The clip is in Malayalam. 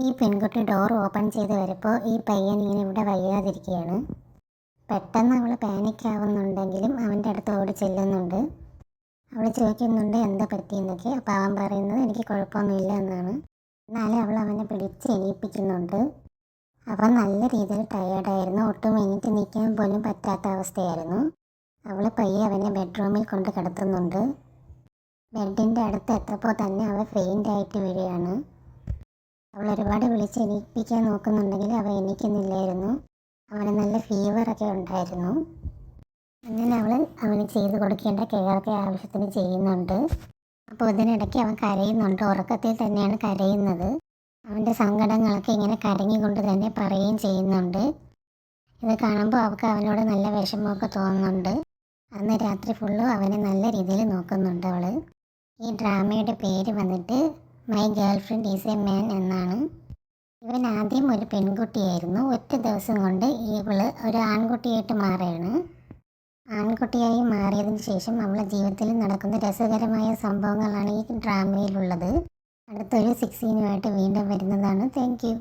ഈ പെൺകുട്ടി ഡോർ ഓപ്പൺ ചെയ്ത് വരുമ്പോൾ ഈ പയ്യൻ ഇങ്ങനെ ഇവിടെ വയ്യാതിരിക്കുകയാണ്. പെട്ടെന്ന് അവൾ പാനിക്കാവുന്നുണ്ടെങ്കിലും അവൻ്റെ അടുത്ത് ഓടി ചെല്ലുന്നുണ്ട്. അവൾ ചോദിക്കുന്നുണ്ട് എന്താ പറ്റിയെന്നൊക്കെ. അപ്പോൾ അവൻ പറയുന്നത് എനിക്ക് കുഴപ്പമൊന്നുമില്ല എന്നാണ്. എന്നാലും അവൾ അവനെ പിടിച്ച് എണീപ്പിക്കുന്നുണ്ട്. അവൻ നല്ല രീതിയിൽ ടയേർഡായിരുന്നു. ഒട്ടും എണീറ്റ് നിൽക്കാൻ പോലും പറ്റാത്ത അവസ്ഥയായിരുന്നു. അവൾ പയ്യെ അവനെ ബെഡ്റൂമിൽ കൊണ്ട് കിടത്തുന്നുണ്ട്. ബെഡിൻ്റെ അടുത്ത് എത്തപ്പോൾ തന്നെ അവൾ ഫെയിൻ്റായിട്ട് വീഴുകയാണ്. അവൾ ഒരുപാട് വിളിച്ച് എണീപ്പിക്കാൻ നോക്കുന്നുണ്ടെങ്കിൽ അവൻ എണീക്കുന്നില്ലായിരുന്നു. അവന് നല്ല ഫീവറൊക്കെ ഉണ്ടായിരുന്നു. അങ്ങനെ അവൾ അവന് ചെയ്ത് കൊടുക്കേണ്ട കെയറൊക്കെ ആവശ്യത്തിന് ചെയ്യുന്നുണ്ട്. അപ്പോൾ ഇതിനിടയ്ക്ക് അവൻ കരയുന്നുണ്ട്. ഉറക്കത്തിൽ തന്നെയാണ് കരയുന്നത്. അവൻ്റെ സങ്കടങ്ങളൊക്കെ ഇങ്ങനെ കരങ്ങിക്കൊണ്ട് തന്നെ പറയുകയും ചെയ്യുന്നുണ്ട്. ഇത് കാണുമ്പോൾ അവൾക്ക് അവനോട് നല്ല വിഷമമൊക്കെ തോന്നുന്നുണ്ട്. അന്ന് രാത്രി ഫുള്ളും അവനെ നല്ല രീതിയിൽ നോക്കുന്നുണ്ട് അവൾ. ഈ ഡ്രാമയുടെ പേര് വന്നിട്ട് my girl friend is a man എന്നാണ്. ഇവൻ ആദ്യം ഒരു പെൺകുട്ടിയായിരുന്നു. ഒറ്റ ദിവസം കൊണ്ട് ഇവള് ഒരു ആൺകുട്ടിയായിട്ട് മാറുകയാണ്. ആൺകുട്ടിയായി മാറിയതിന് ശേഷം നമ്മളെ ജീവിതത്തിൽ നടക്കുന്ന രസകരമായ സംഭവങ്ങളാണ് ഈ ഡ്രാമയിലുള്ളത്. അടുത്തൊരു 6 വീണ്ടും വരുന്നതാണ്. Thank you.